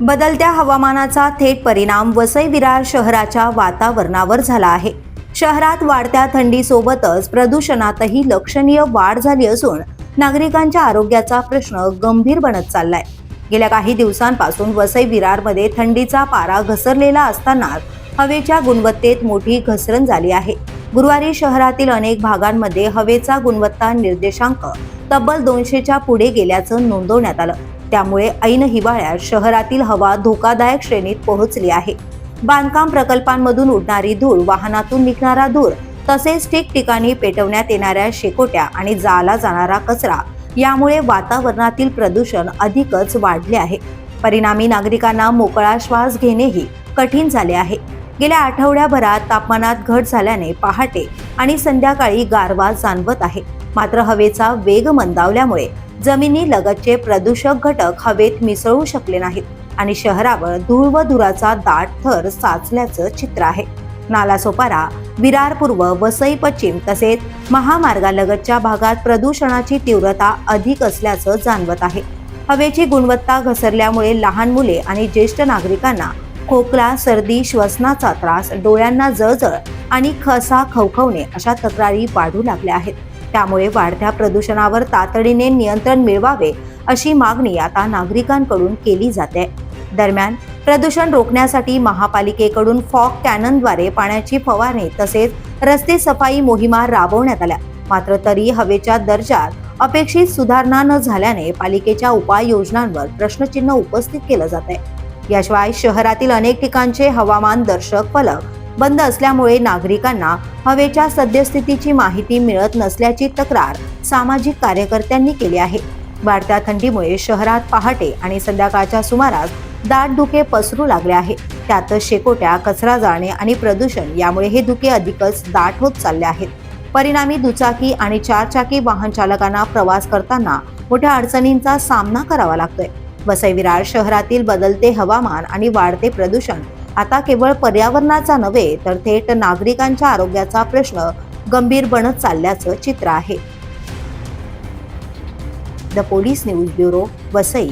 बदलत्या हवामानाचा थेट परिणाम वसई विरार शहराच्या वातावरणावर झाला आहे। शहरात वाढत्या थंडीसोबतच प्रदूषणातही लक्षणीय वाढ झाली असून नागरिकांच्या आरोग्याचा प्रश्न गंभीर बनत चाललाय। गेल्या काही दिवसांपासून वसई विरारमध्ये थंडीचा पारा घसरलेला असताना हवेच्या गुणवत्तेत मोठी घसरण झाली आहे। गुरुवारी शहरातील अनेक भागांमध्ये हवेचा गुणवत्ता निर्देशांक तब्बल 200च्या पुढे गेल्याचं नोंदवण्यात आलं। त्यामुळे ऐन हिवाळ्यात शहरातील हवा धोकादायक श्रेणीत पोहोचली आहे। बांधकाम प्रकल्पांमधून उडणारी धूळ, वाहनातून निघणारा धूर, तसेच ठिकठिकाणी पेटवण्यात येणाऱ्या शेकोट्या आणि जाळला जाणारा कचरा यामुळे वातावरणातील प्रदूषण अधिकच वाढले आहे। परिणामी नागरिकांना मोकळा श्वास घेणेही कठीण झाले आहे। गेल्या आठवड्याभरात तापमानात घट झाल्याने पहाटे आणि संध्याकाळी गारवा जाणवत आहे। मात्र हवेचा वेग मंदावल्यामुळे जमिनी लगतचे प्रदूषक घटक हवेत मिसळू शकले नाहीत आणि शहरावर धूळ व धुराचा दाट थर साचल्याचं चित्र आहे। नालासोपारा, विरार पूर्व, वसई पश्चिम तसेच महामार्गालगतच्या भागात प्रदूषणाची तीव्रता अधिक असल्याचं जाणवत आहे। हवेची गुणवत्ता घसरल्यामुळे लहान मुले आणि ज्येष्ठ नागरिकांना खोकला, सर्दी, श्वसनाचा त्रास, डोळ्यांना जळजळ आणि घसा खवखवणे अशा तक्रारी वाढू लागल्या आहेत। त्यामुळे वाढत्या प्रदूषणावर तातडीने नियंत्रण मिळवावे अशी मागणी आता नागरिकांकडून केली जाते। दरम्यान प्रदूषण रोखण्यासाठी महापालिकेकडून फॉग कॅननद्वारे पाण्याची फवारणी तसेच रस्ते सफाई मोहिमा राबवण्यात आल्या। मात्र तरी हवेच्या दर्जात अपेक्षित सुधारणा न झाल्याने पालिकेच्या उपाययोजनांवर प्रश्नचिन्ह उपस्थित केलं जात आहे। याशिवाय शहरातील अनेक ठिकाणचे हवामान दर्शक फलक बंद असल्यामुळे नागरिकांना हवेच्या सद्यस्थितीची माहिती मिळत नसल्याची तक्रार सामाजिक कार्यकर्त्यांनी केली आहे। वाढत्या थंडीमुळे शहरात पहाटे आणि संध्याकाळच्या सुमारास दाट धुके पसरू लागले आहे। त्यातच शेकोट्या, कचरा जाळणे आणि प्रदूषण यामुळे हे धुके अधिकच दाट होत चालले आहेत। परिणामी दुचाकी आणि चारचाकी वाहन चालकांना प्रवास करताना मोठ्या अडचणींचा सामना करावा लागतोय। वसई विरार शहरातील बदलते हवामान आणि वाढते प्रदूषण आता केवळ पर्यावरणाचा नव्हे तर थेट नागरिकांच्या आरोग्याचा प्रश्न गंभीर बनत चालल्याचं चित्र आहे। The police news bureau, Vasai.